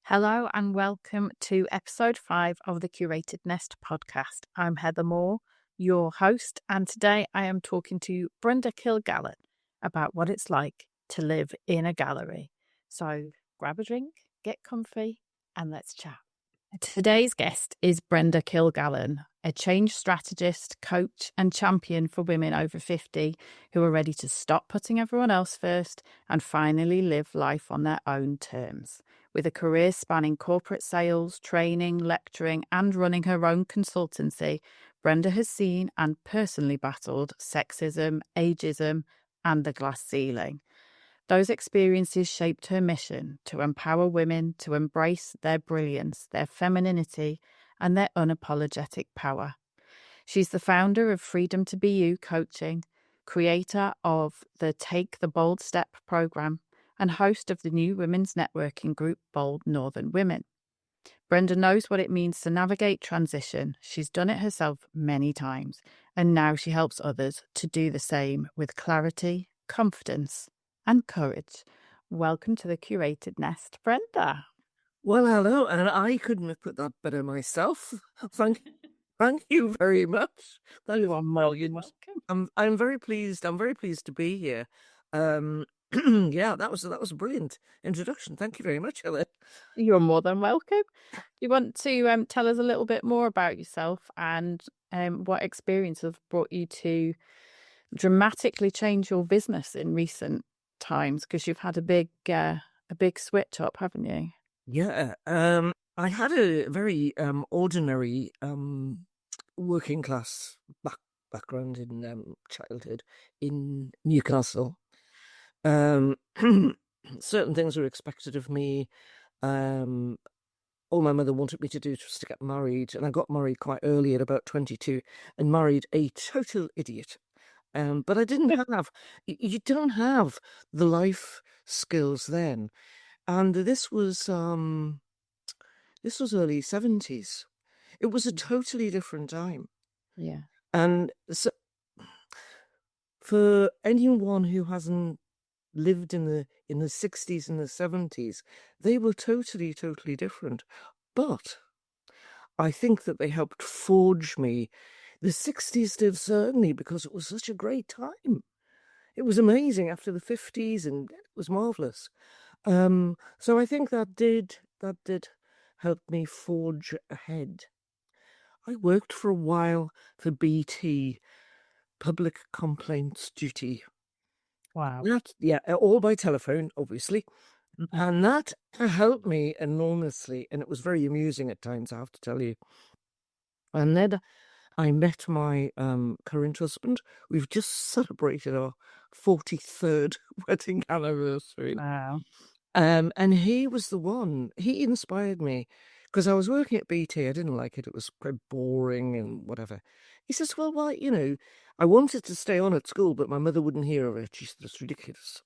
Hello and welcome to episode 5 of the Curated Nest podcast. I'm Heather Moore, your host, and today I am talking to Brenda Kilgallon about what it's like to live in a gallery. So grab a drink, get comfy, and let's chat. Today's guest is Brenda Kilgallon, a change strategist, coach, and champion for women over 50 who are ready to stop putting everyone else first and finally live life on their own terms. With a career spanning corporate sales, training, lecturing, and running her own consultancy, Brenda has seen and personally battled sexism, ageism, and the glass ceiling. Those experiences shaped her mission to empower women to embrace their brilliance, their femininity, and their unapologetic power. She's the founder of Freedom to Be You Coaching, creator of the Take the Bold Step program, and host of the new women's networking group Bold Northern Women. Brenda knows what it means to navigate transition. She's done it herself many times, and now she helps others to do the same with clarity, confidence, and courage. Welcome to the Curated Nest, Brenda. Well, hello, and I couldn't have put that better myself. Thank you very much. That is Welcome. I'm very pleased. I'm very pleased to be here. Yeah, that was a brilliant introduction. Thank you very much, Helen. You're more than welcome. You want to tell us a little bit more about yourself and what experience have brought you to dramatically change your business in recent times? Because you've had a big switch up, haven't you? Yeah, I had a very ordinary working class background in childhood in Newcastle. Certain things were expected of me. All my mother wanted me to do was to get married, and I got married quite early at about 22 and married a total idiot. But I didn't have, you don't have the life skills then. And this was early 70s. It was a totally different time. Yeah. And so for anyone who hasn't lived in the 60s and the 70s, they were totally different. But I think that they helped forge me. The 60s did, certainly, because it was such a great time. It was amazing after the 50s, and it was marvelous. So I think that did help me forge ahead. I worked for a while for BT, Public Complaints Duty. Wow. Yeah, all by telephone, obviously. And that helped me enormously, and it was very amusing at times, I have to tell you. And then I met my current husband. We've just celebrated our 43rd wedding anniversary. Wow. And he was the one. He inspired me because I was working at BT. I didn't like it. It was quite boring and whatever. He says, well, why, I wanted to stay on at school, but my mother wouldn't hear of it. She said, it's ridiculous.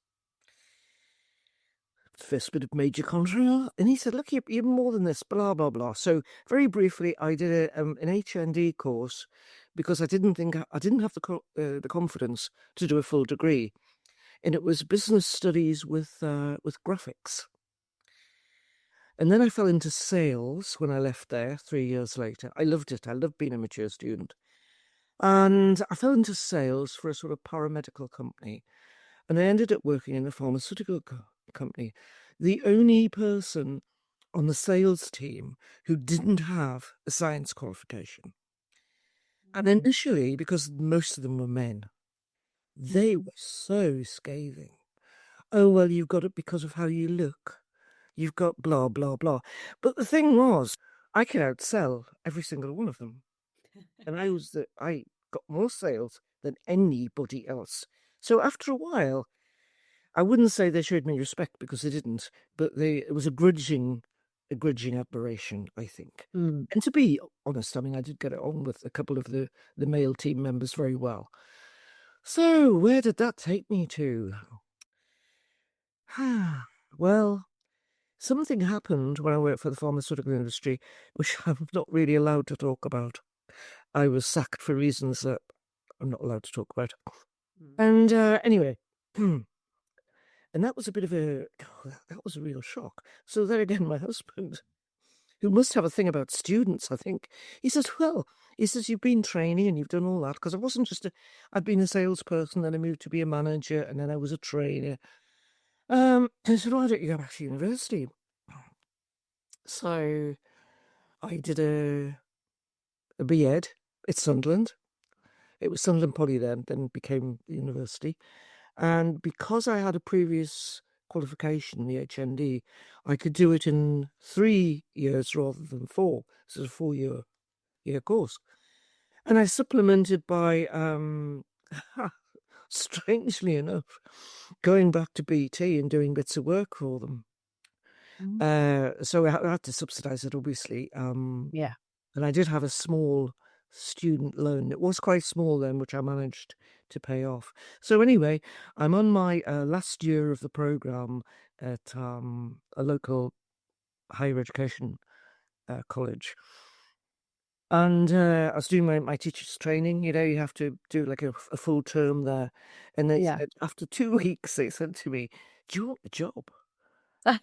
First bit of major contract. And he said, look, you're more than this, blah, blah, blah. So very briefly, I did an HND course because I didn't have the confidence to do a full degree. And it was business studies with graphics. And then I fell into sales when I left there 3 years later. I loved it. I loved being a mature student. And I fell into sales for a sort of paramedical company. And I ended up working in a pharmaceutical company. The only person on the sales team who didn't have a science qualification. And initially, because most of them were men, they were so scathing. Oh, well, you've got it because of how you look. You've got blah, blah, blah. But the thing was, I could outsell every single one of them. And I got more sales than anybody else. So after a while, I wouldn't say they showed me respect because they didn't, but it was a grudging admiration, I think. Mm. And to be honest, I mean, I did get it on with a couple of the male team members very well. So where did that take me to? Well, something happened when I worked for the pharmaceutical industry, which I'm not really allowed to talk about. I was sacked for reasons that I'm not allowed to talk about. And anyway, And that was a bit of a, that was a real shock. So there again, my husband, who must have a thing about students, I think, he says, well, he says, you've been training and you've done all that. Because I wasn't just I'd been a salesperson, then I moved to be a manager, and then I was a trainer. I said, why don't you go back to university? So I did a B.Ed at Sunderland. It was Sunderland Poly then became the university. And because I had a previous qualification, the HND, I could do it in 3 years rather than 4. This is a 4-year course. And I supplemented by, strangely enough, going back to BT and doing bits of work for them. So I had to subsidise it, obviously. Yeah. And I did have a small student loan. It was quite small then, which I managed to pay off. So anyway, I'm on my last year of the programme at a local higher education college. And I was doing my teacher's training. You know, you have to do like a full term there. And they Yeah. said, after 2 weeks, they said to me, do you want a job? And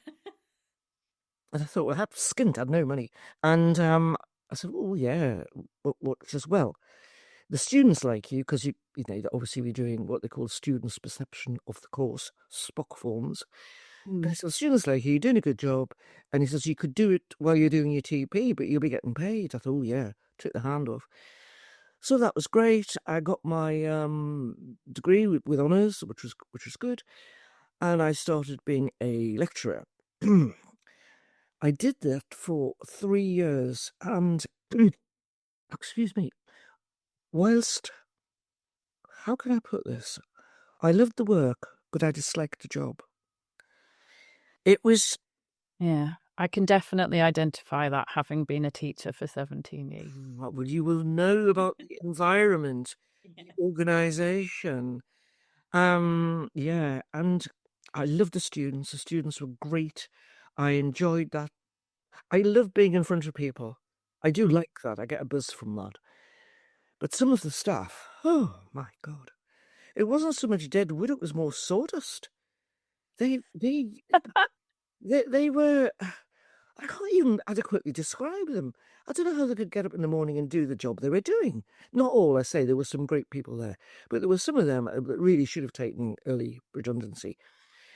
I thought, well, I had skint, I had no money. And I said, oh, yeah. What? She says, well, the students like you because you know, obviously we're doing what they call students' perception of the course, Spock forms. And so students like you, you're doing a good job. And he says, you could do it while you're doing your TP, but you'll be getting paid. I thought, oh, yeah, took the hand off. So that was great. I got my degree with honours, which was good. And I started being a lecturer. I did that for 3 years, and excuse me, whilst, how can I put this? I loved the work, but I disliked the job. It was, Yeah. I can definitely identify that, having been a teacher for 17 years. what would you will know about the environment, the organisation. Yeah, and I loved the students. The students were great. I enjoyed that. I love being in front of people. I do like that. I get a buzz from that. But some of the staff, oh my God. It wasn't so much dead wood, it was more sawdust. They were, I can't even adequately describe them. I don't know how they could get up in the morning and do the job they were doing. Not all, I say, there were some great people there, but there were some of them that really should have taken early redundancy.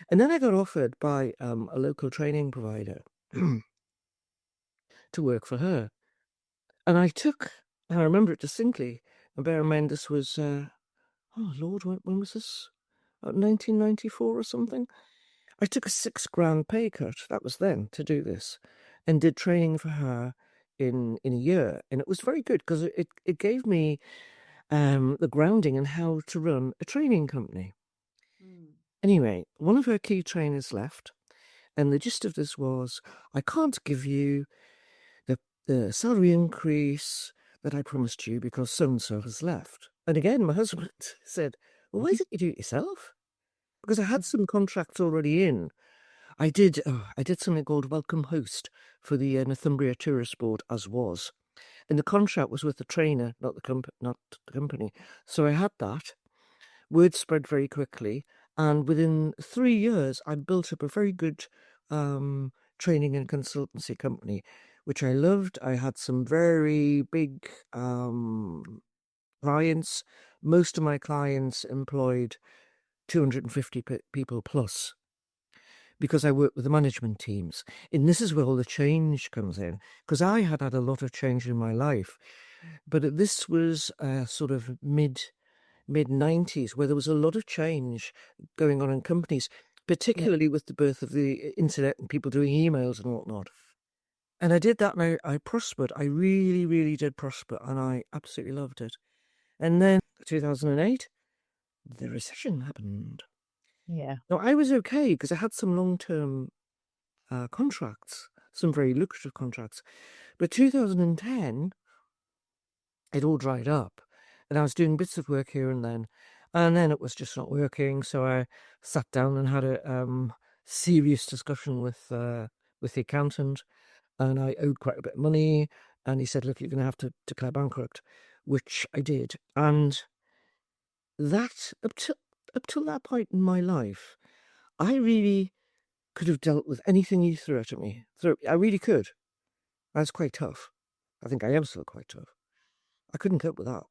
And then I got offered by a local training provider to work for her. And I remember it distinctly, and bear in mind this was, oh Lord, when was this? 1994 or something? I took a £6,000 pay cut, that was then, to do this, and did training for her in a year. And it was very good because it gave me the grounding in how to run a training company. Anyway, one of her key trainers left, and the gist of this was, I can't give you the salary increase that I promised you because so-and-so has left. And again, my husband said, well, why didn't you do it yourself? Because I had some contracts already in. I did something called Welcome Host for the Northumbria Tourist Board, as was. And the contract was with the trainer, not the company. So I had that. Word spread very quickly. And within 3 years, I built up a very good training and consultancy company, which I loved. I had some very big clients. Most of my clients employed 250 people plus, because I work with the management teams. And this is where all the change comes in, because I had a lot of change in my life. But this was sort of mid-90s, where there was a lot of change going on in companies, particularly with the birth of the internet and people doing emails and whatnot. And I did that, and I prospered. I really, really did prosper, and I absolutely loved it. And then 2008, the recession happened. Yeah. Now, I was okay because I had some long-term contracts, some very lucrative contracts. But 2010, it all dried up, and I was doing bits of work here and then it was just not working. So I sat down and had a serious discussion with the accountant, and I owed quite a bit of money. And he said, "Look, you're going to have to declare bankrupt," which I did. And that up till that point in my life, I really could have dealt with anything you threw at me. I really could. I was quite tough. I think I am still quite tough. I couldn't cope with that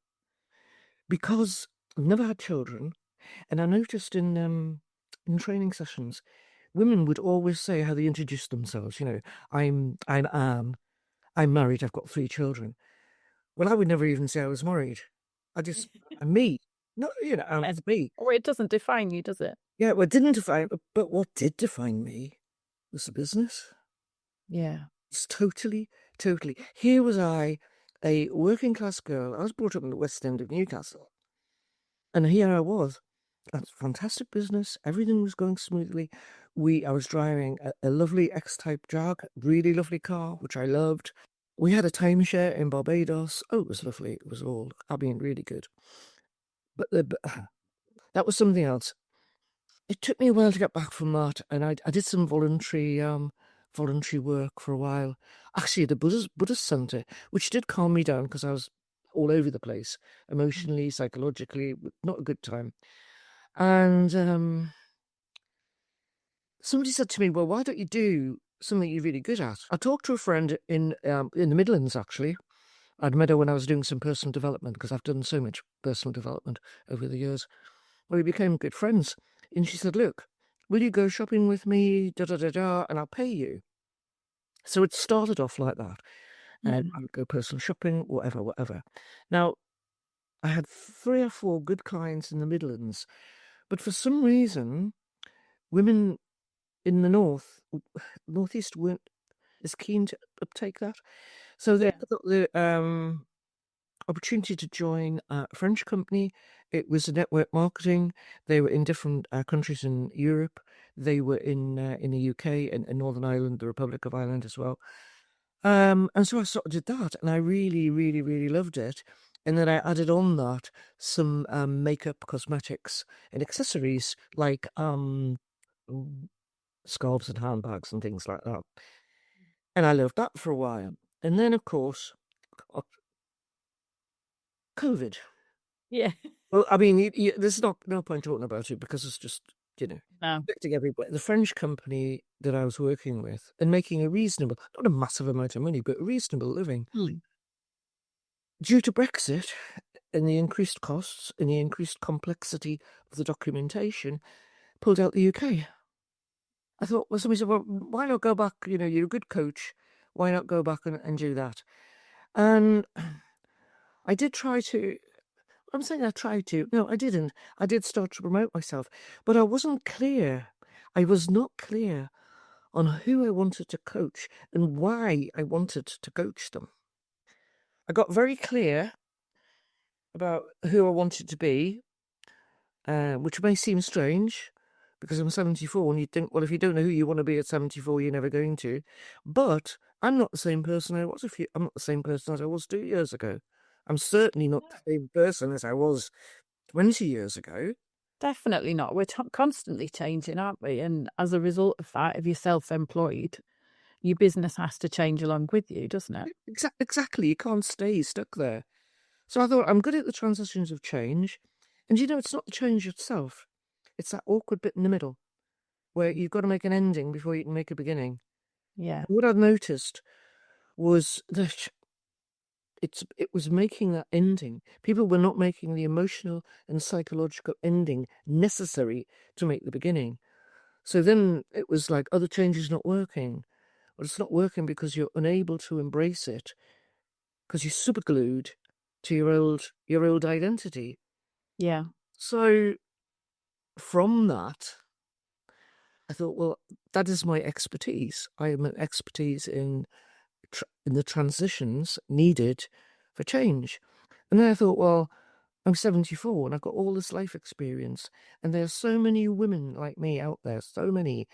because I've never had children, and I noticed in training sessions, women would always say how they introduced themselves. You know, I'm Anne. I'm married. I've got 3 children. Well, I would never even say I was married. I'm me. No, you know, Yes. it's me. Or it doesn't define you, does it? Yeah, what didn't define, but what did define me was the business. Yeah. It's totally, totally. Here was I, a working class girl. I was brought up in the West End of Newcastle. And here I was. That's fantastic business. Everything was going smoothly. I was driving a lovely X-Type Jag, really lovely car, which I loved. We had a timeshare in Barbados. Oh, it was lovely. It was all, really good. But that was something else. It took me a while to get back from that, and I did some voluntary work for a while. Actually, at the Buddhist Center, which did calm me down because I was all over the place, emotionally, psychologically, not a good time. And somebody said to me, "Well, why don't you do something you're really good at?" I talked to a friend in the Midlands, actually. I'd met her when I was doing some personal development because I've done so much personal development over the years. Well, we became good friends. And she said, "Look, will you go shopping with me, da da da da, and I'll pay you." So it started off like that. And I would go personal shopping, whatever, whatever. Now, I had 3 or 4 good clients in the Midlands, but for some reason, women in the northeast weren't as keen to uptake that. So they Yeah. got the opportunity to join a French company. It was a network marketing. They were in different countries in Europe. They were in the UK and Northern Ireland, the Republic of Ireland as well. And so I sort of did that, and I really, really, really loved it. And then I added on that some makeup, cosmetics, and accessories like scarves and handbags and things like that. And I loved that for a while. And then, of course, COVID. Yeah. Well, there's no point talking about it because it's just, No. affecting everybody. The French company that I was working with and making a reasonable, not a massive amount of money, but a reasonable living. Due to Brexit and the increased costs and the increased complexity of the documentation, pulled out the UK. I thought, well, somebody said, well, why not go back? You know, you're a good coach. Why not go back and do that? And I did try to. I'm saying I tried to. No, I didn't. I did start to promote myself, but I wasn't clear. I was not clear on who I wanted to coach and why I wanted to coach them. I got very clear about who I wanted to be, which may seem strange because I'm 74 and you'd think, well, if you don't know who you want to be at 74, you're never going to. But I'm not the same person I'm not the same person as I was 2 years ago. I'm certainly not the same person as I was 20 years ago. Definitely not. We're constantly changing, aren't we? And as a result of that, if you're self-employed, your business has to change along with you, doesn't it? Exactly. You can't stay stuck there. So I thought, I'm good at the transitions of change. And it's not the change itself. It's that awkward bit in the middle where you've got to make an ending before you can make a beginning. Yeah. What I've noticed was that it was making that ending. People were not making the emotional and psychological ending necessary to make the beginning. So then it was like, oh, the change is not working. Well, it's not working because you're unable to embrace it because you're super glued to your old identity. Yeah. So from that, I thought, well, that is my expertise. I am an expertise in the transitions needed for change. And then I thought, well, I'm 74 and I've got all this life experience, and there are so many women like me out there, so many.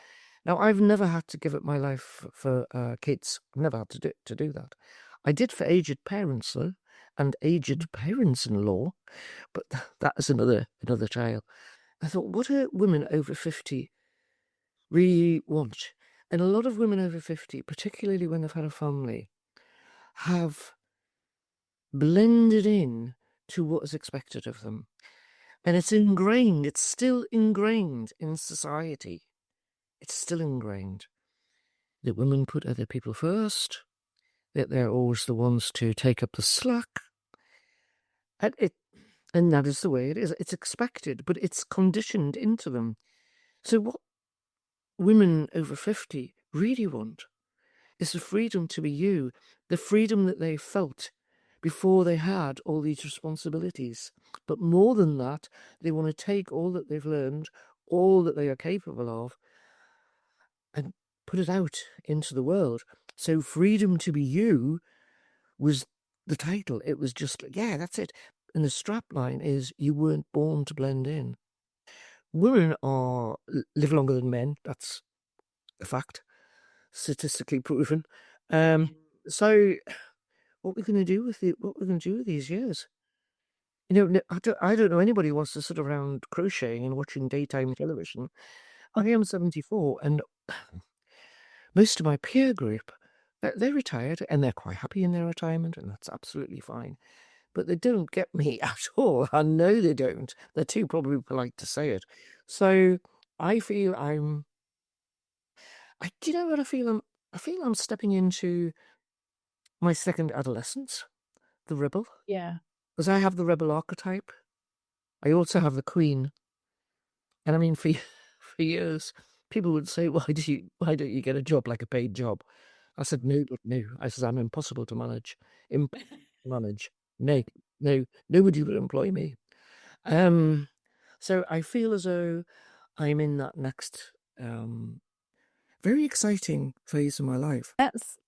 Now, I've never had to give up my life for kids. I've never had to do that. I did for aged parents, though, and aged parents-in-law, but that is another tale. I thought, what do women over 50 really want? And a lot of women over 50, particularly when they've had a family, have blended in to what is expected of them. And it's still ingrained in society. it's still ingrained that women put other people first, that they're always the ones to take up the slack. And that is the way it is. It's expected, but it's conditioned into them. So what women over 50 really want is the freedom to be you, the freedom that they felt before they had all these responsibilities. But more than that, they want to take all that they've learned, all that they are capable of, and put it out into the world. So freedom to be you was the title. It was just, yeah, that's it. And the strap line is, you weren't born to blend in. Women live longer than men. That's a fact, statistically proven. So what we're going to do with these years? You know, I don't know anybody who wants to sit around crocheting and watching daytime television. I am 74, and most of my peer group, they're retired and they're quite happy in their retirement, and that's absolutely fine. But they don't get me at all. I know they don't. They're too probably polite to say it. So I feel do you know what I feel? I feel I'm stepping into my second adolescence, the rebel. Yeah. Because I have the rebel archetype. I also have the queen. And I mean, for years, people would say, why don't you get a job, like a paid job? I said, no. I said, I'm impossible to manage. Impossible to manage. No, nobody will employ me. So I feel as though I'm in that next very exciting phase of my life.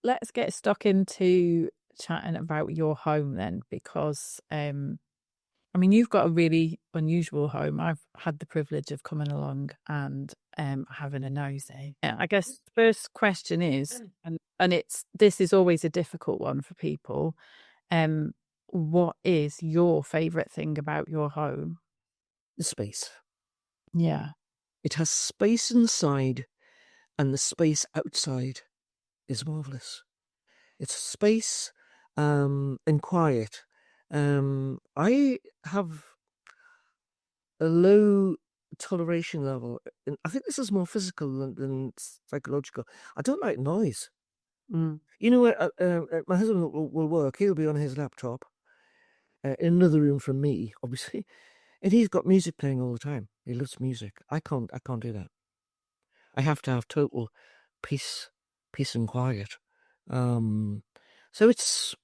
Let's get stuck into chatting about your home then, because I mean, you've got a really unusual home. I've had the privilege of coming along and having a nosy. I guess the first question is, and this is always a difficult one for people. What is your favourite thing about your home? The space. Yeah. It has space inside, and the space outside is marvelous. It's space and quiet. I have a low toleration level, and I think this is more physical than psychological. I don't like noise. You know what? My husband will work. He'll be on his laptop in another room from me, obviously, and he's got music playing all the time. He loves music. I can't do that. I have to have total peace and quiet. So it's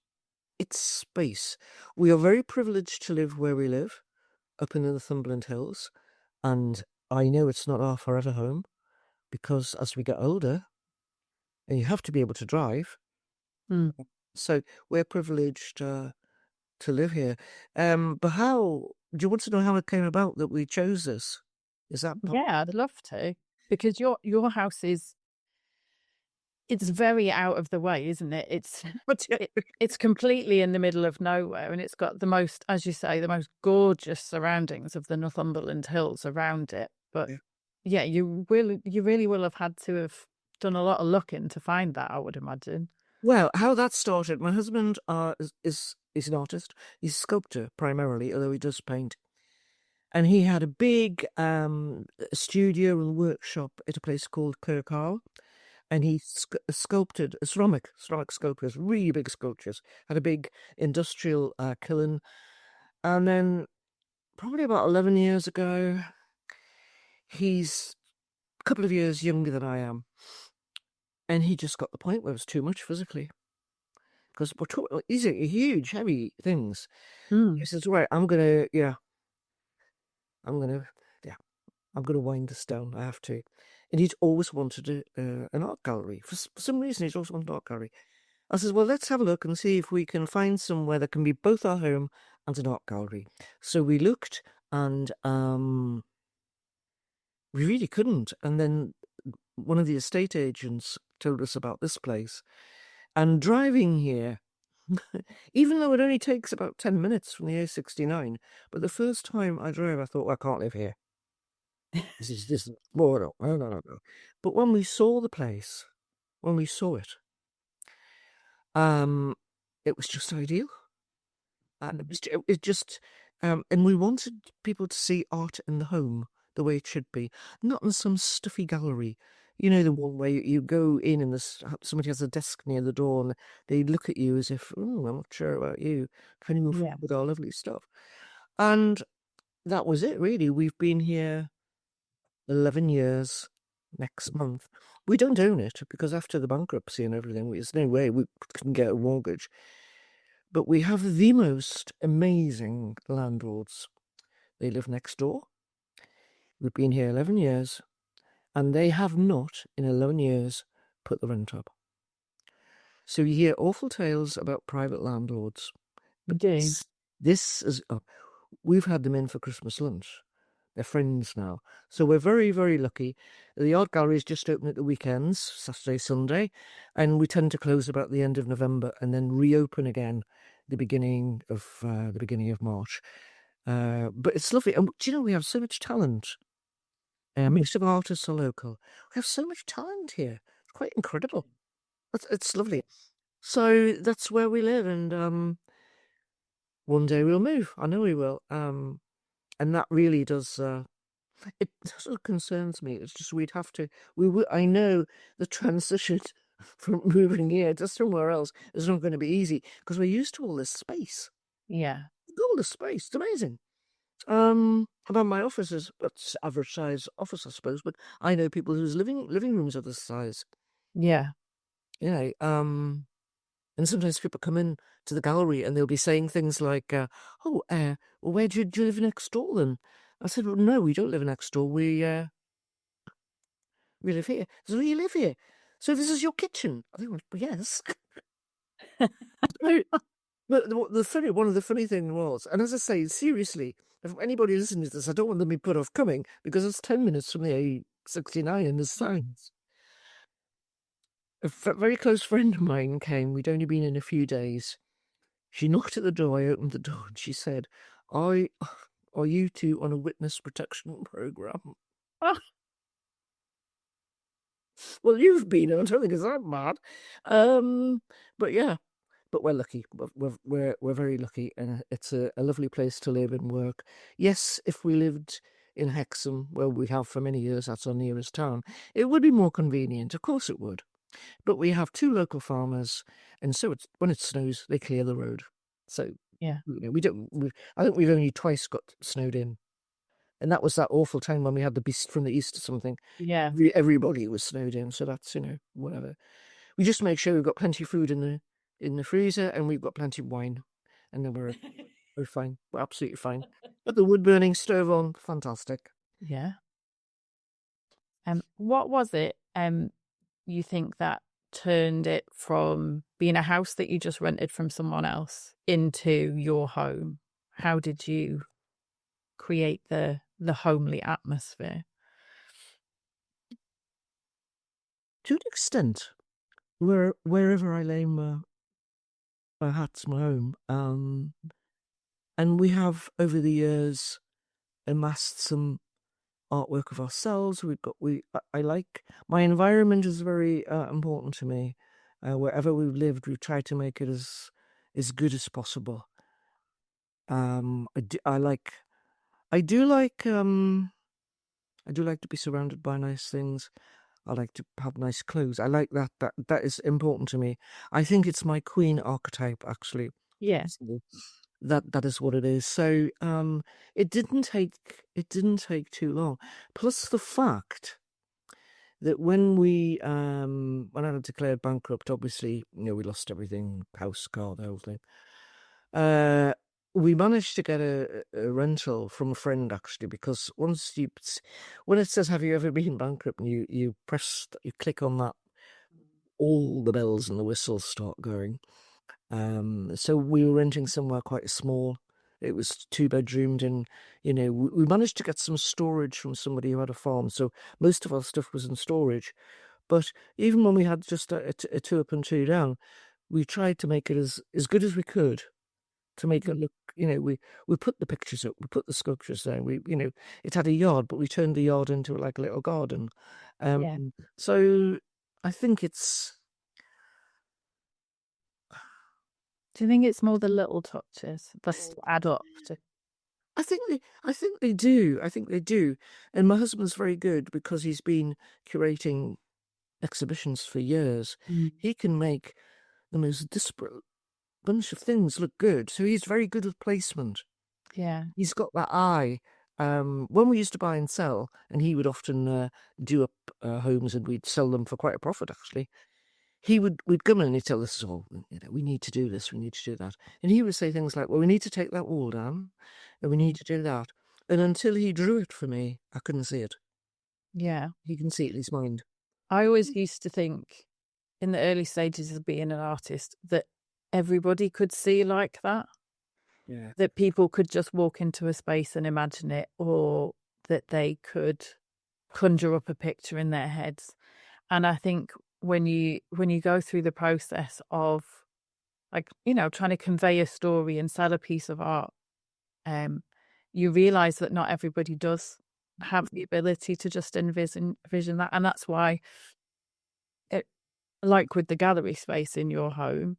space. We are very privileged to live where we live, up in the Northumberland Hills, and I know it's not our forever home, because as we get older, and you have to be able to drive, so we're privileged to live here. But how do you want to know how it came about that we chose this? Is that Yeah, I'd love to, because your house it's very out of the way, isn't it? It's completely in the middle of nowhere, and it's got the most, as you say, the most gorgeous surroundings of the Northumberland Hills around it. But yeah, you really will have had to have done a lot of looking to find that, I would imagine. Well, how that started, my husband is an artist. He's a sculptor primarily, although he does paint. And he had a big studio and workshop at a place called Kilagallon. And he sculpted ceramic sculptures, really big sculptures. Had a big industrial kiln. And then probably about 11 years ago, he's a couple of years younger than I am. And he just got the point where it was too much physically. Because these are huge, heavy things. He says, right, I'm going to wind this down. I have to. And he'd always wanted an art gallery. For some reason, he's always wanted an art gallery. I says, well, let's have a look and see if we can find somewhere that can be both our home and an art gallery. So we looked, and we really couldn't. And then one of the estate agents told us about this place. And driving here, even though it only takes about 10 minutes from the A69, but the first time I drove, I thought, well, I can't live here. This is no. But when we saw the place, when we saw it was just ideal. And it just, and we wanted people to see art in the home the way it should be, not in some stuffy gallery. You know, the one where you go in and somebody has a desk near the door and they look at you as if, oh, I'm not sure about you. Can you move Yeah. with our lovely stuff? And that was it, really. We've been here 11 years next month. We don't own it because after the bankruptcy and everything, there's no way we can get a mortgage. But we have the most amazing landlords. They live next door. We've been here 11 years, and they have not, in 11 years, put the rent up. So you hear awful tales about private landlords. You But do. this is, we've had them in for Christmas lunch. They're friends now. So we're very, very lucky. The art gallery is just open at the weekends, Saturday, Sunday, and we tend to close about the end of November and then reopen again the beginning of March. But it's lovely. And do you know, we have so much talent. Most of our artists are local. We have so much talent here. It's quite incredible. It's lovely. So that's where we live, and one day we'll move. I know we will. And that really does. It sort of concerns me. It's just we'd have to. I know the transition from moving here to somewhere else is not going to be easy because we're used to all this space. Yeah. All this space. It's amazing. About my office is it's average size office, I suppose, but I know people whose living rooms are this size. Yeah. You know, and sometimes people come in to the gallery and they'll be saying things like, "Oh, well, where do you live next door then?" I said, "Well, no, we don't live next door. We live here." So you live here. So this is your kitchen. I think, well, yes. But one of the funny things was, and as I say, seriously, if anybody listening to this, I don't want them to be put off coming because it's 10 minutes from the A69 and there's signs. A very close friend of mine came. We'd only been in a few days. She knocked at the door. I opened the door and she said, "Are you two on a witness protection program?" Oh, Well, you've been. I don't think it's that bad. But yeah. But we're lucky. We're very lucky, and it's a lovely place to live and work. Yes, if we lived in Hexham, where we have for many years, that's our nearest town, it would be more convenient. Of course, it would. But we have two local farmers, and so when it snows, they clear the road. So yeah. we don't. I think we've only twice got snowed in, and that was that awful time when we had the beast from the east or something. Yeah. Everybody was snowed in, so that's whatever. We just make sure we've got plenty of food in the freezer and we've got plenty of wine, and then we're fine. We're absolutely fine. Got the wood burning stove on, fantastic. Yeah. What was it you think that turned it from being a house that you just rented from someone else into your home? How did you create the homely atmosphere? To an extent, wherever I lay my hat's my home. And we have over the years amassed some artwork of ourselves. I like my environment is very important to me. Wherever we've lived, we've tried to make it as good as possible. I do like to be surrounded by nice things. I like to have nice clothes. I like that. That is important to me. I think it's my queen archetype, actually. Yeah. So that is what it is. So it didn't take too long. Plus the fact that when I had declared bankrupt, obviously, we lost everything, house, car, the whole thing. We managed to get a rental from a friend, actually, because when it says, "Have you ever been bankrupt?" and you click on that, all the bells and the whistles start going. So we were renting somewhere quite small. It was 2-bedroomed, and we managed to get some storage from somebody who had a farm. So most of our stuff was in storage. But even when we had just a 2 up and 2 down, we tried to make it as good as we could to make it look. We put the pictures up, we put the sculptures there. It had a yard, but we turned the yard into like a little garden. Yeah. So I think it's. Do you think it's more the little touches that add up to? I think they do. I think they do. And my husband's very good because he's been curating exhibitions for years. Mm. He can make the most disparate bunch of things look good. So he's very good at placement. Yeah. He's got that eye. When we used to buy and sell, and he would often do up homes, and we'd sell them for quite a profit, actually. We'd come in and he'd tell us, "Oh, we need to do this, we need to do that," and he would say things like, "Well, we need to take that wall down, and we need to do that." And until he drew it for me, I couldn't see it. Yeah. He can see it in his mind. I always used to think in the early stages of being an artist that everybody could see like that, Yeah. that people could just walk into a space and imagine it, or that they could conjure up a picture in their heads. And I think when you go through the process of, like, trying to convey a story and sell a piece of art, you realize that not everybody does have the ability to just envision that. And that's why it, like with the gallery space in your home,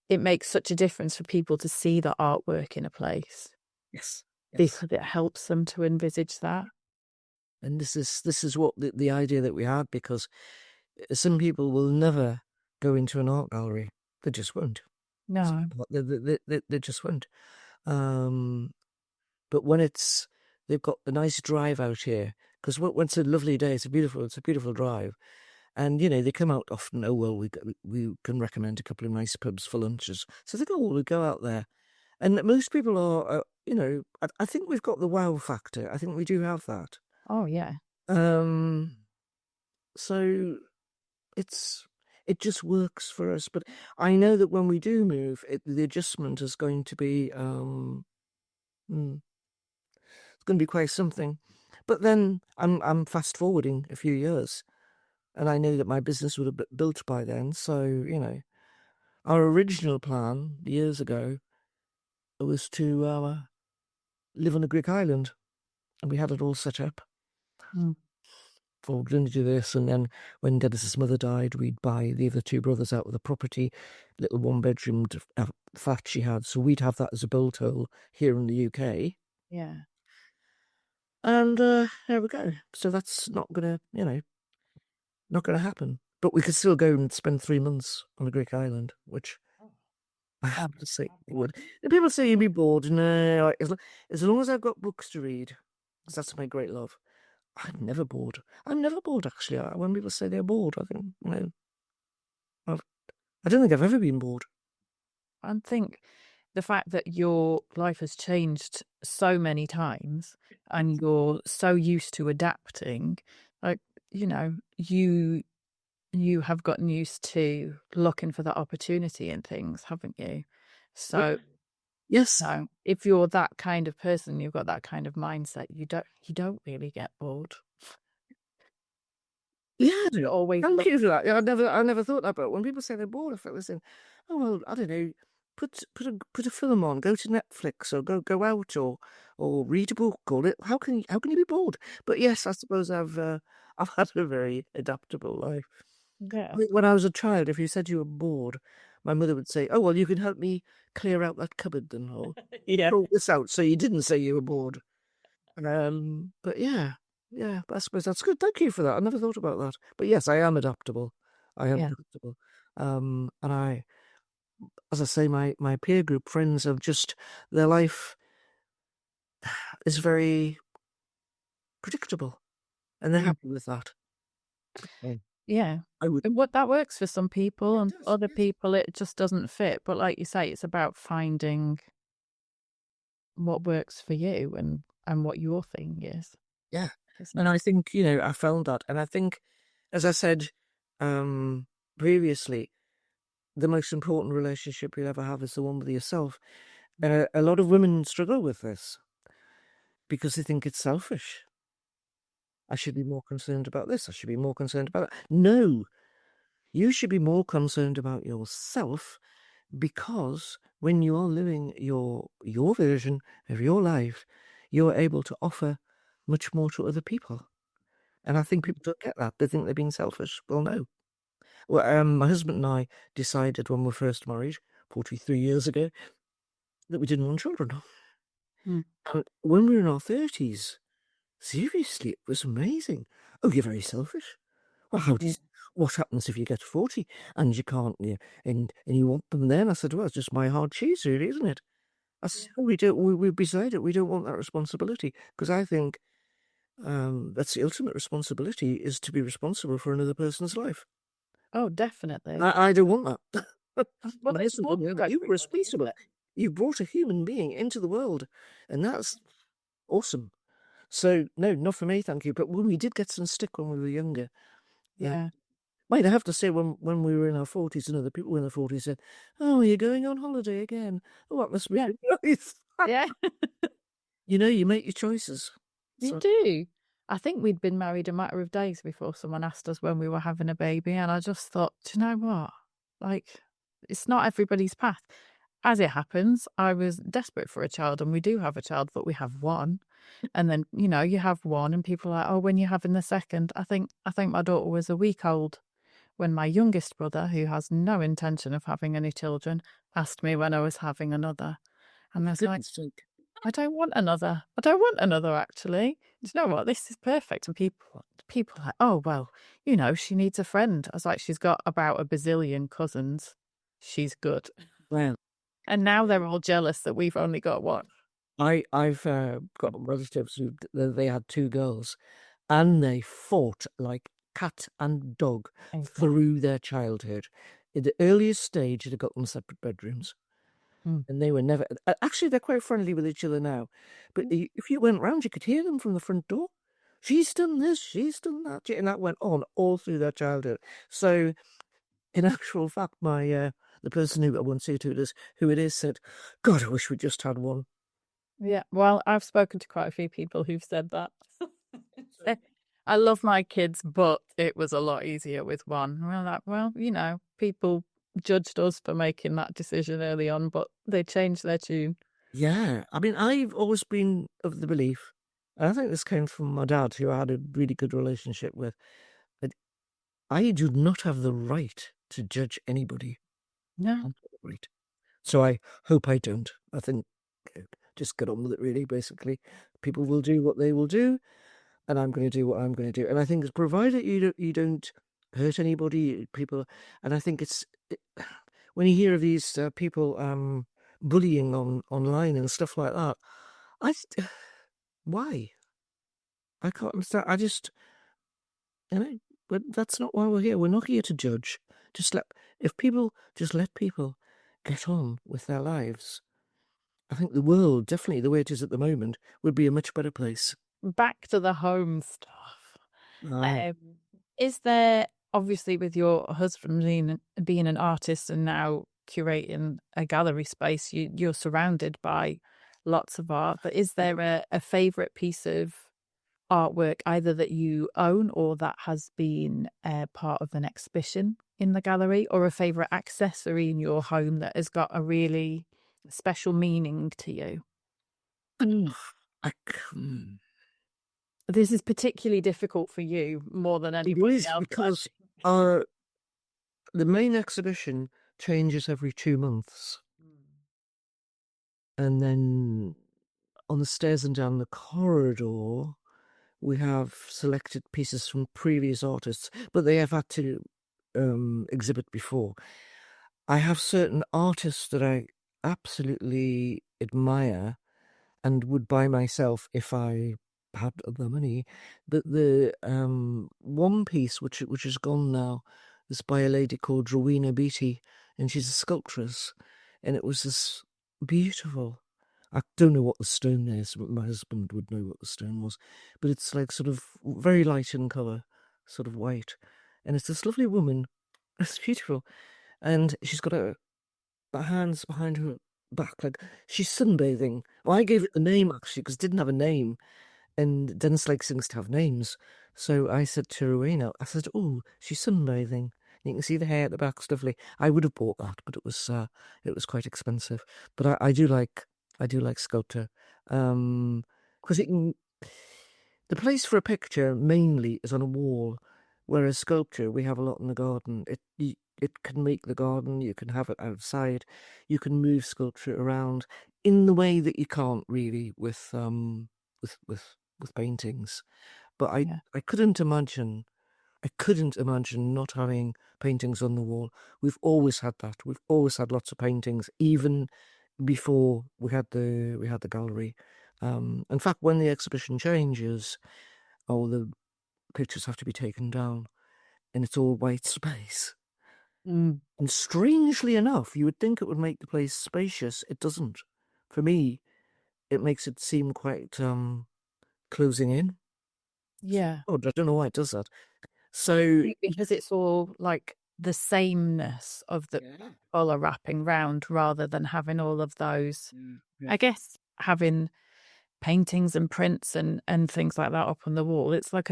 it makes such a difference for people to see the artwork in a place, Yes. Yes. because it helps them to envisage that. And this is what the idea that we had, because some people will never go into an art gallery. They just won't. No. They just won't. But when they've got a nice drive out here, because when it's a lovely day, it's a beautiful drive, and they come out often. Oh well, we can recommend a couple of nice pubs for lunches, so they go. Oh, we go out there, and most people are. I think we've got the wow factor. I think we do have that. Oh yeah. So it just works for us. But I know that when we do move, the adjustment is going to be it's going to be quite something. But then I'm fast forwarding a few years, and I know that my business would have been built by then. So our original plan years ago was to live on a Greek island, and we had it all set up. Mm. For we're going to do this, and then when Dennis's mother died, we'd buy the other two brothers out of the property, little one-bedroom flat she had, so we'd have that as a bolt hole here in the UK. Yeah. And there we go. So that's not gonna happen. But we could still go and spend 3 months on a Greek island, which I have to say it would. And people say you'd be bored. No, as long as I've got books to read, because that's my great love. I'm never bored. I'm never bored, actually. When people say they're bored, I think, I don't think I've ever been bored. I think the fact that your life has changed so many times and you're so used to adapting, like, you have gotten used to looking for that opportunity in things, haven't you? So, Yes. if you're that kind of person, you've got that kind of mindset, you don't really get bored. Yeah, You're always thank you for that. Yeah, I never thought that, but when people say they're bored, I feel this in, oh well, I don't know, put a film on, go to Netflix, or go out, or read a book, or how can you be bored? But yes, I suppose I've had a very adaptable life. Yeah. I think when I was a child, if you said you were bored, my mother would say, "Oh well, you can help me clear out that cupboard then, or Yeah. sort this out." So you didn't say you were bored. But yeah. Yeah, I suppose that's good. Thank you for that. I never thought about that. But yes, I am adaptable. I am Yeah. adaptable. And as I say, my peer group friends have just, their life is very predictable, and they're Mm. happy with that. Um, Yeah. I would. And what that works for some people, It and does. other Yes. people it just doesn't fit. But like you say, it's about finding what works for you and what your thing is, Yeah. isn't And it? I think, I found that. And I think, as I said previously, the most important relationship you'll ever have is the one with yourself. And a lot of women struggle with this because they think it's selfish. I should be more concerned about this. I should be more concerned about that. No, you should be more concerned about yourself, because when you are living your version of your life, you're able to offer much more to other people. And I think people don't get that. They think they're being selfish. Well, no. Well, my husband and I decided when we were first married, 43 years ago, that we didn't want children. Mm. And when we were in our 30s, seriously, it was amazing. Oh, you're very selfish. Well, what happens if you get 40 and you can't, and you want them then? I said, well, it's just my hard cheese, really, isn't it? I said, "Oh, we beside it. We don't want that responsibility because I think that's the ultimate responsibility is to be responsible for another person's life. Oh, definitely. I don't want that. Well, My it's husband important told me for that you were everybody, isn't responsible. it? You brought a human being into the world, and that's awesome. So no, not for me, thank you. But when we did get some stick when we were younger, uh, Yeah. wait, I have to say, when we were in our 40s and other people in their 40s said, "Oh, you're going on holiday again? Oh, that must be Yeah. nice." Yeah. You make your choices. You So do. I think we'd been married a matter of days before someone asked us when we were having a baby, and I just thought, do you know what? Like, it's not everybody's path. As it happens, I was desperate for a child, and we do have a child, but we have one. And then, you have one, and people are like, oh, when you're having the second. I think my daughter was a week old when my youngest brother, who has no intention of having any children, asked me when I was having another. And I was like, goodness sake. I don't want another. I don't want another, actually. Do you know what? This is perfect. And people are like, oh, well, she needs a friend. I was like, she's got about a bazillion cousins. She's good. Well, And now they're all jealous that we've only got one. I've got relatives who they had two girls, and they fought like cat and dog Exactly. through their childhood. In the earliest stage, they got them separate bedrooms, Mm. and they were never. Actually, they're quite friendly with each other now. But if you went round, you could hear them from the front door. She's done this, she's done that, and that went on all through their childhood. So, in actual fact, my the person who I won't say who it is said, "God, I wish we just had one." Yeah, well, I've spoken to quite a few people who've said that. I love my kids, but it was a lot easier with one. We're like, well, people judged us for making that decision early on, but they changed their tune. Yeah, I mean, I've always been of the belief, and I think this came from my dad, who I had a really good relationship with, that I do not have the right to judge anybody. No. I'm not right. So I hope I don't. I think just get on with it, really, basically. People will do what they will do, and I'm going to do what I'm going to do. And I think it's provided you don't hurt anybody, people, and I think when you hear of these people bullying online and stuff like that, I why? I can't understand. But that's not why we're here. We're not here to judge. If people just let people get on with their lives, I think the world, definitely the way it is at the moment, would be a much better place. Back to the home stuff. Aye. Is there, obviously, with your husband being an artist and now curating a gallery space, you're surrounded by lots of art, but is there a favorite piece of artwork either that you own or that has been part of an exhibition in the gallery, or a favorite accessory in your home that has got a really special meaning to you? Mm, I c- This is particularly difficult for you more than It anybody is else, I because think. the main exhibition changes every 2 months, and then on the stairs and down the corridor, we have selected pieces from previous artists, but they have had to exhibit before. I have certain artists that I absolutely admire and would buy myself if I had the money. But the one piece which is gone now is by a lady called Rowena Beatty, and she's a sculptress, and it was this beautiful. I don't know what the stone is, but my husband would know what the stone was. But it's like sort of very light in colour, sort of white, and it's this lovely woman. It's beautiful, and she's got her hands behind her back, like she's sunbathing. Well, I gave it the name actually because it didn't have a name, and Dennis likes things to have names. So I said to Rowena, I said, "Oh, she's sunbathing. You can see the hair at the back, it's lovely." I would have bought that, but it was quite expensive. But I do like sculpture, because the place for a picture mainly is on a wall, whereas sculpture we have a lot in the garden. It can make the garden. You can have it outside. You can move sculpture around in the way that you can't really with with paintings. But Yeah. I couldn't imagine. I couldn't imagine not having paintings on the wall. We've always had that. We've always had lots of paintings, even before we had the gallery. In fact, when the exhibition changes, all the pictures have to be taken down, and it's all white space. And strangely enough, you would think it would make the place spacious. It doesn't. For me, it makes it seem quite closing in. Yeah. Oh, I don't know why it does that. So Because it's all like the sameness of the yeah, colour wrapping round rather than having all of those. yeah. I guess having paintings and prints and things like that up on the wall, it's like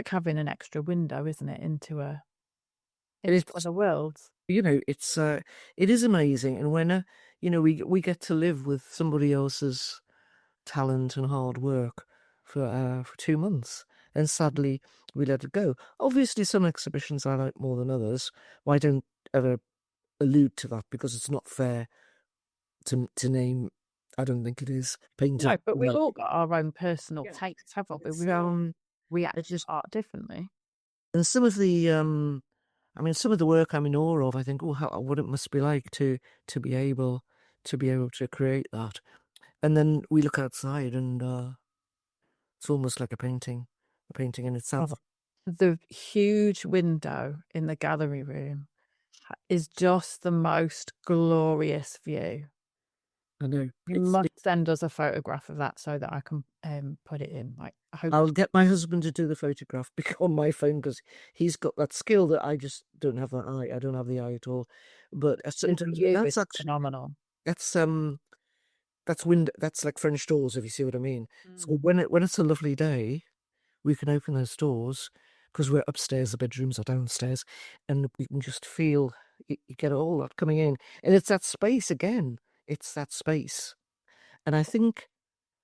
having an extra window, isn't it, into It is, other worlds. it is amazing, and when we get to live with somebody else's talent and hard work for 2 months, and sadly we let it go. Obviously, some exhibitions I like more than others. Well, I don't ever allude to that because it's not fair to name. I don't think it is painting. No, but we've Well, all got our own personal yeah, tastes, haven't we? it's, We react it's to just art differently. and some of the I mean, some of the work I'm in awe of. I think, oh, what it must be like to be able to create that. And then we look outside, and it's almost like a painting in itself. Oh, the huge window in the gallery room is just the most glorious view. I know. You must send us a photograph of that so that I can put it in. Like, I hope. I'll get my husband to do the photograph on my phone because he's got that skill that I just don't have that eye. I don't have the eye at all. But The view that's is actually phenomenal. that's that's like French doors, if you see what I mean. So Mm. when it's a lovely day, we can open those doors because we're upstairs, the bedrooms are downstairs, and we can just feel you get all that coming in, and it's that space again. It's that space, and I think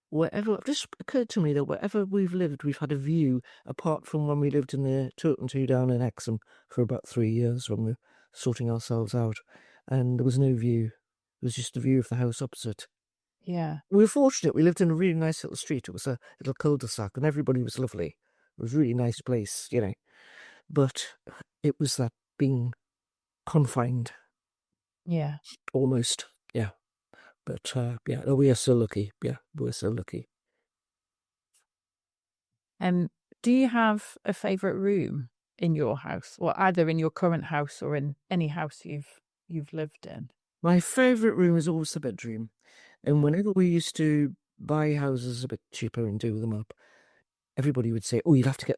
wherever it just occurred to me that wherever we've lived, we've had a view apart from when we lived in the Two down in Exham for about 3 years when we were sorting ourselves out, and there was no view. It was just the view of the house opposite. Yeah. We were fortunate. We lived in a really nice little street. It was a little cul-de-sac, and everybody was lovely. It was a really nice place. But it was that being confined, Yeah. almost. Yeah. But yeah, no, we are so lucky. Yeah, we're so lucky. Um, do you have a favourite room in your house, or either in your current house or in any house you've lived in? My favourite room is always the bedroom. And whenever we used to buy houses a bit cheaper and do them up, everybody would say, "Oh, you have to get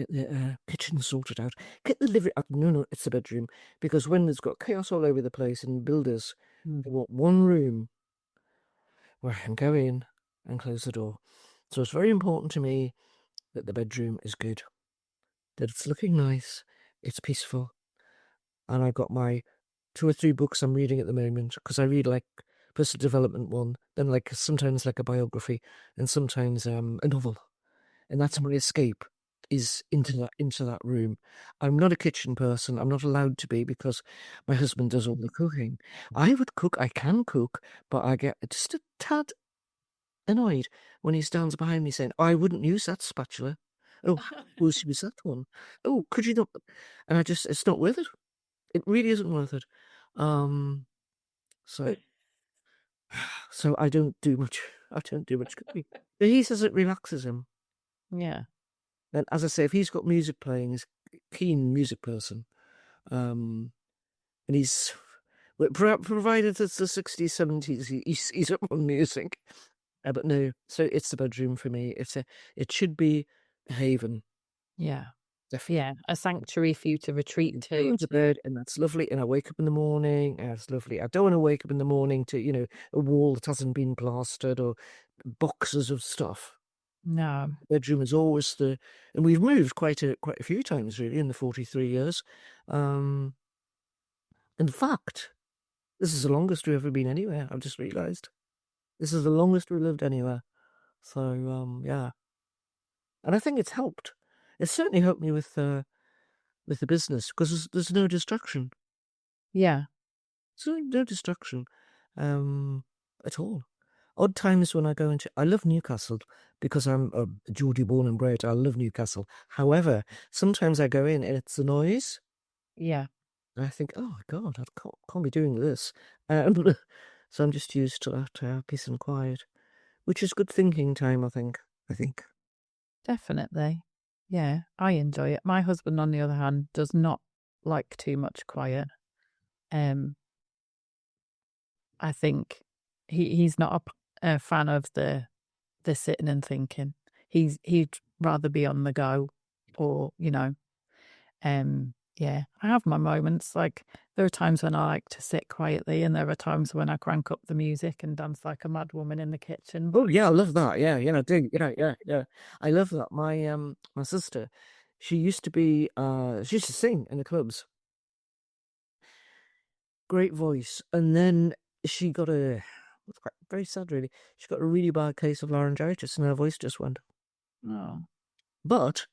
the kitchen sorted out. Get the living." No, no, it's the bedroom because when there's got chaos all over the place and builders, they want one room where I can go in and close the door. So it's very important to me that the bedroom is good, that it's looking nice, it's peaceful, and I've got my 2 or 3 books I'm reading at the moment because I read like personal development one, then like sometimes like a biography, and sometimes a novel, and that's my escape is into that room. I'm not a kitchen person. I'm not allowed to be because my husband does all the cooking. I would cook. I can cook, but I get just a tad annoyed when he stands behind me saying, "I wouldn't use that spatula. Oh, we'll use that one. Oh, could you not?" And it's not worth it. It really isn't worth it. Um, so, so I don't do much. I don't do much cooking. But he says it relaxes him. Yeah. And as I say, if he's got music playing, he's a keen music person. And he's provided it's the 60s, 70s, he's up on music. But no, so it's the bedroom for me. It should be a haven, Yeah. definitely. Yeah. A sanctuary for you to retreat Go to. into bed, and that's lovely. And I wake up in the morning, and it's lovely. I don't want to wake up in the morning to a wall that hasn't been plastered or boxes of stuff. No. Bedroom is always and we've moved quite a few times really in the 43 years. In fact, this is the longest we've ever been anywhere. I've just realised this is the longest we lived anywhere. So yeah, and I think it's helped. It's certainly helped me with the business because there's no distraction. Yeah. So no distraction, at all. odd times when I go into, I love Newcastle because I'm a Geordie born and bred. I love Newcastle. However, sometimes I go in and it's the noise. Yeah, And I think, oh my God, I can't be doing this. So I'm just used to that peace and quiet, which is good thinking time, I think. definitely. Yeah, I enjoy it. My husband, on the other hand, does not like too much quiet. Um, I think he's not a fan of the sitting and thinking. He'd rather be on the go, or yeah. I have my moments. Like, there are times when I like to sit quietly, and there are times when I crank up the music and dance like a mad woman in the kitchen. Oh yeah, I love that. Yeah, yeah. I love that. My sister, she used to sing in the clubs. Great voice. And then she got it's quite very sad really. She got a really bad case of laryngitis and her voice just went. Oh, But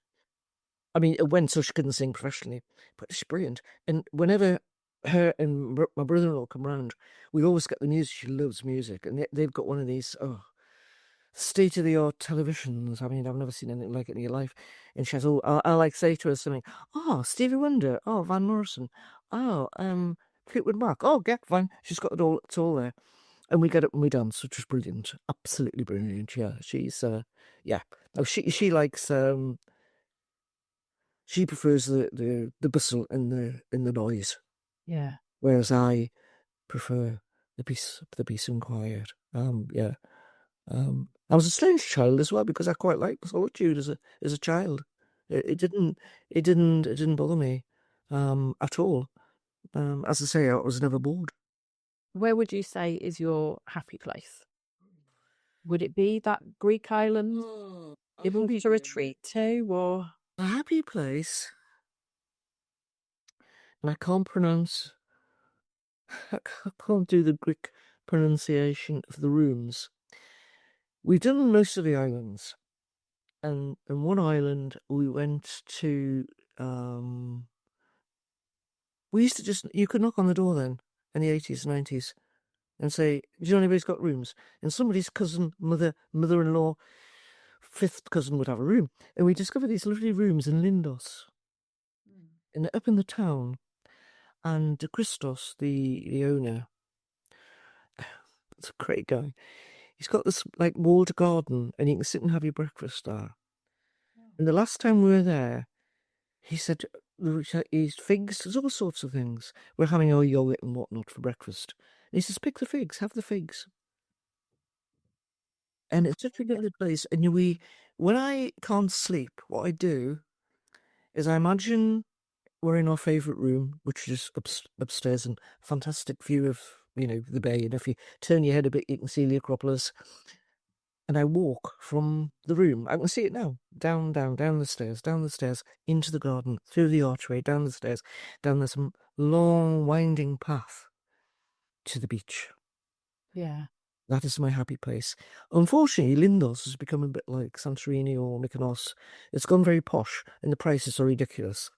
I mean, it went so she couldn't sing professionally, but she's brilliant. And whenever her and my brother-in-law come round, we always get the music. She loves music, and they've got one of these state-of-the-art televisions. I mean, I've never seen anything like it in your life. And she has all. I like say to her something. Oh, Stevie Wonder. Oh, Van Morrison. Oh, Fleetwood Mac. Oh, get Van. She's got it all. It's all there. And we get up and we dance, which was brilliant. Absolutely brilliant. Yeah, she's yeah. Oh, she likes she prefers the bustle and the noise, yeah. whereas I prefer the peace and quiet. Yeah. I was a strange child as well because I quite liked solitude as a child. It didn't bother me, at all. As I say, I was never bored. Where would you say is your happy place? Would it be that Greek island Oh, a you move happy to retreat to, or a happy place, and I can't pronounce. I can't do the Greek pronunciation of the rooms. We've done most of the islands, and one island we went to. We used to just you could knock on the door then in the 80s, 90s, and say, "Do you know anybody's got rooms?" And somebody's cousin, mother-in-law, fifth cousin would have a room, and we discovered these lovely rooms in Lindos, up in the town. And Christos, the owner, it's a great guy. He's got this like walled garden, and you can sit and have your breakfast there. And the last time we were there, he said he's figs, there's all sorts of things. We're having our yogurt and whatnot for breakfast. And he says, pick the figs, have the figs. And it's such a good place. And when I can't sleep, what I do is I imagine we're in our favourite room, which is upstairs, and fantastic view of, the bay. And if you turn your head a bit, you can see the Acropolis. And I walk from the room. I can see it now. Down the stairs, into the garden, through the archway, down the stairs, down this long, winding path to the beach. yeah, That is my happy place. Unfortunately, Lindos has become a bit like Santorini or Mykonos. It's gone very posh, and the prices are ridiculous.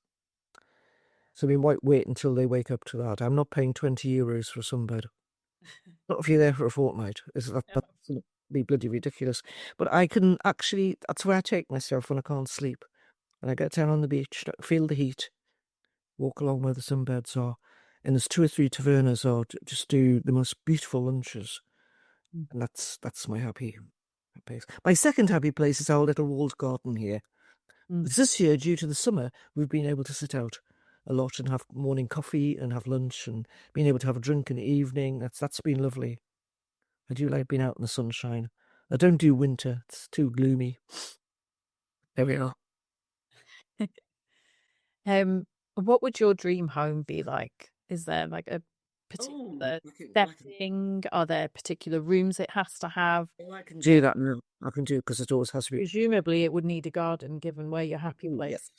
So we might wait until they wake up to that. I'm not paying €20 for a sunbed. Not if you're there for a fortnight. That's be bloody ridiculous. But I can actually, that's where I take myself when I can't sleep. And I get down on the beach, feel the heat, walk along where the sunbeds are. And there's 2 or 3 tavernas or just do the most beautiful lunches. And that's my happy place. My second happy place is our little walled garden here. This year, due to the summer, we've been able to sit out a lot and have morning coffee and have lunch and being able to have a drink in the evening. That's been lovely. I do like being out in the sunshine. I don't do winter. It's too gloomy. There we are. What would your dream home be like? Is there like a particular setting? Are there particular rooms it has to have? I can do that now. I can do it because it always has to be. Presumably, it would need a garden, given where your happy place. Yes.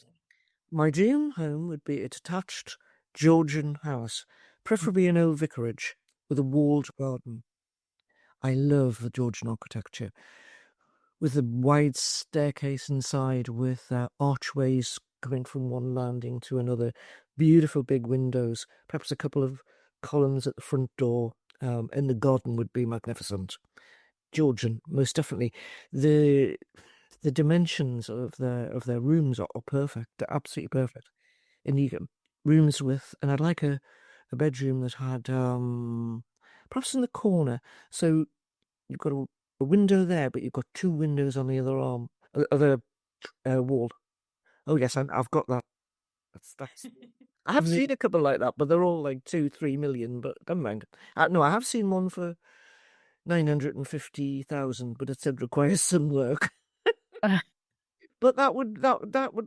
My dream home would be a detached Georgian house, preferably an old vicarage with a walled garden. I love the Georgian architecture, with a wide staircase inside, with archways coming from one landing to another, beautiful big windows, perhaps a couple of columns at the front door, and the garden would be magnificent. Georgian, most definitely. The dimensions of their rooms are perfect. They're absolutely perfect. And you get rooms with, and I'd like a bedroom that had perhaps in the corner. So you've got a window there, but you've got two windows on the other other wall. Oh yes, I've got that. That's. I have seen a couple like that, but they're all like 2-3 million. But never mind. No, I have seen one for 950,000, but it said requires some work. But that would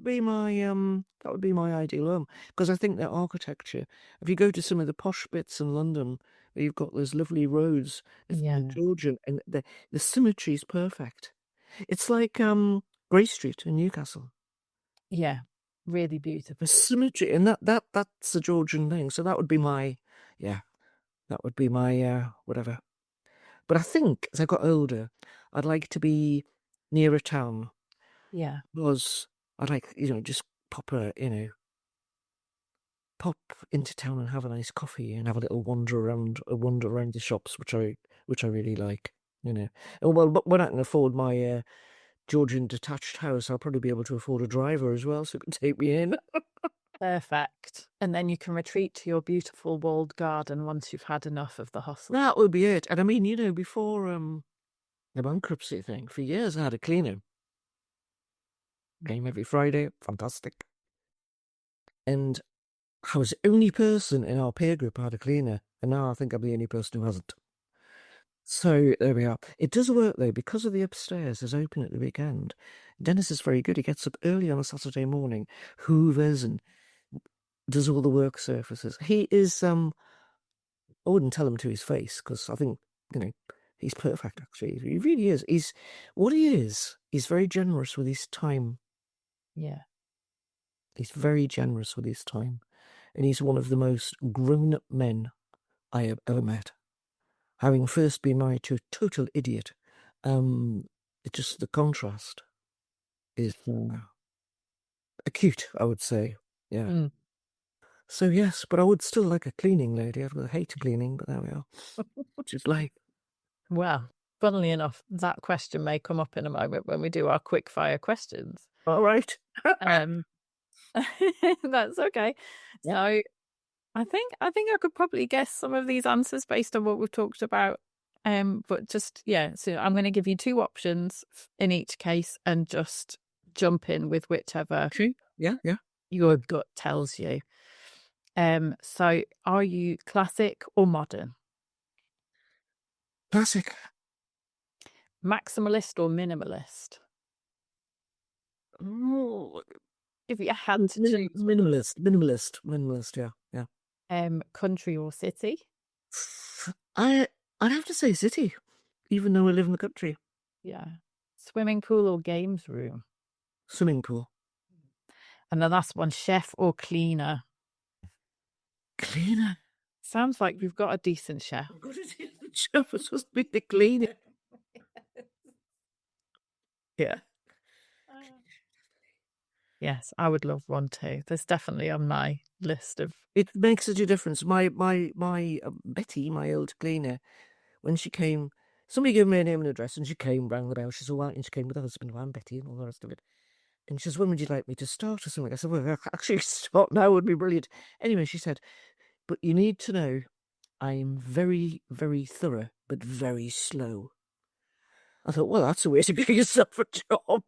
be my ideal home, because I think their architecture. If you go to some of the posh bits in London, where you've got those lovely roads, it's Yeah. Georgian, and the symmetry is perfect. It's like Grey Street in Newcastle. Yeah. Really beautiful. The symmetry, and that's the Georgian thing. So that would be my whatever. But I think as I got older, I'd like to be near a town. Yeah. Because I'd like, just pop into town and have a nice coffee and have a little wander around the shops, which I really like, And well, but when I can afford my Georgian detached house, I'll probably be able to afford a driver as well, so it can take me in. Perfect. And then you can retreat to your beautiful walled garden once you've had enough of the hustle. That would be it. And I mean, before the bankruptcy thing, for years I had a cleaner. Came every Friday, fantastic. And I was the only person in our peer group who had a cleaner, and now I think I'm the only person who hasn't. So there we are. It does work though, because of the upstairs is open at the weekend. Dennis is very good. He gets up early on a Saturday morning, hoovers and does all the work surfaces. He is I wouldn't tell him to his face, because I think, he's perfect actually. He really is. He's very generous with his time. Yeah. He's very generous with his time. And he's one of the most grown-up men I have ever met. Having first been married to a total idiot, it's just the contrast is acute, I would say. Yeah. Mm. So yes, but I would still like a cleaning lady. I would hate cleaning, but there we are. Just like. Well, funnily enough, that question may come up in a moment when we do our quick fire questions. All right. That's okay. Yeah. So I think I could probably guess some of these answers based on what we've talked about. But just, so I'm going to give you two options in each case and just jump in with whichever Yeah. your gut tells you. So are you classic or modern? Classic. Maximalist or minimalist? Oh, If you had to choose. minimalist. Yeah. Country or city? I'd have to say city, even though I live in the country. Yeah. Swimming pool or games room? Swimming pool. And the last one, chef or cleaner? Cleaner. Sounds like we've got a decent chef. I've got a decent chef. It's supposed to be the cleaner. Yeah. Yes, I would love one too. There's definitely on my list of. It makes such a difference. My Betty, my old cleaner, when she came, somebody gave me her name and address, and she came, rang the bell. She said, "Well," and she came with her husband, "Well, I'm Betty," and all the rest of it. And she says, "When would you like me to start or something?" I said, "Well, actually, start now would be brilliant." Anyway, she said, "But you need to know, I'm very, very thorough, but very slow." I thought, well, that's a way to give yourself a job.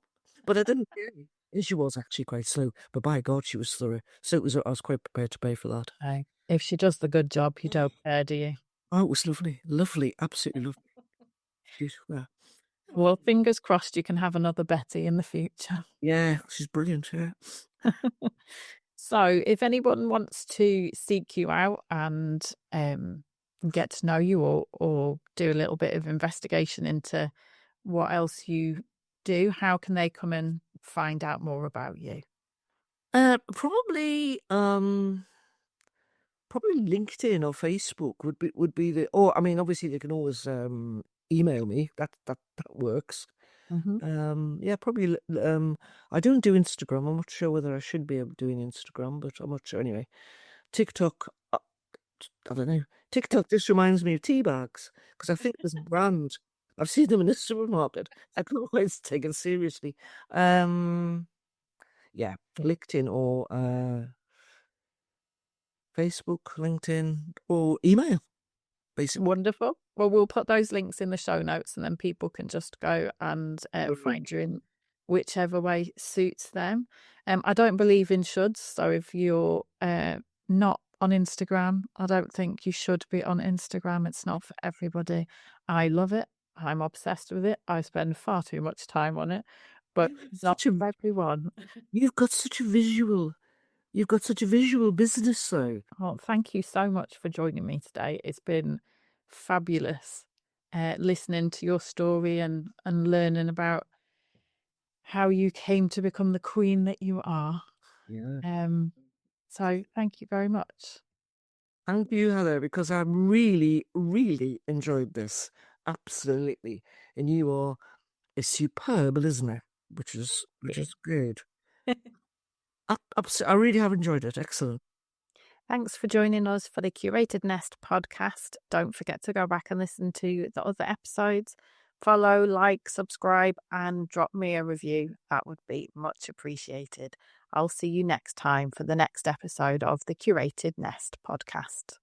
But I didn't care. And she was actually quite slow, but by God, she was thorough. So I was quite prepared to pay for that. If she does the good job, you don't care, do you? Oh, it was lovely. Lovely. Absolutely lovely. Beautiful. Well, fingers crossed you can have another Betty in the future. Yeah, she's brilliant. Yeah. So if anyone wants to seek you out and get to know you or do a little bit of investigation into what else you do, how can they come and find out more about you? Probably LinkedIn or Facebook would be the. Or I mean, obviously they can always email me. That works. Yeah, probably. I don't do Instagram. I'm not sure whether I should be doing Instagram, but I'm not sure. Anyway, TikTok. I don't know. TikTok just reminds me of tea bags, because I think there's a brand I've seen them in the supermarket. I can't always take it seriously. Yeah, LinkedIn or Facebook, LinkedIn, or email, basically. Wonderful. Well, we'll put those links in the show notes and then people can just go and find you in whichever way suits them. I don't believe in shoulds. So if you're not on Instagram, I don't think you should be on Instagram. It's not for everybody. I love it. I'm obsessed with it. I spend far too much time on it, but it's not for everyone. You've got such a visual business, though. Well, thank you so much for joining me today. It's been fabulous listening to your story and learning about how you came to become the queen that you are. Yeah. So thank you very much. Thank you, Heather, because I really, really enjoyed this. Absolutely. And you are a superb listener, which is good. I really have enjoyed it. Excellent. Thanks for joining us for the Curated Nest podcast. Don't forget to go back and listen to the other episodes. Follow, like, subscribe, and drop me a review. That would be much appreciated. I'll see you next time for the next episode of the Curated Nest podcast.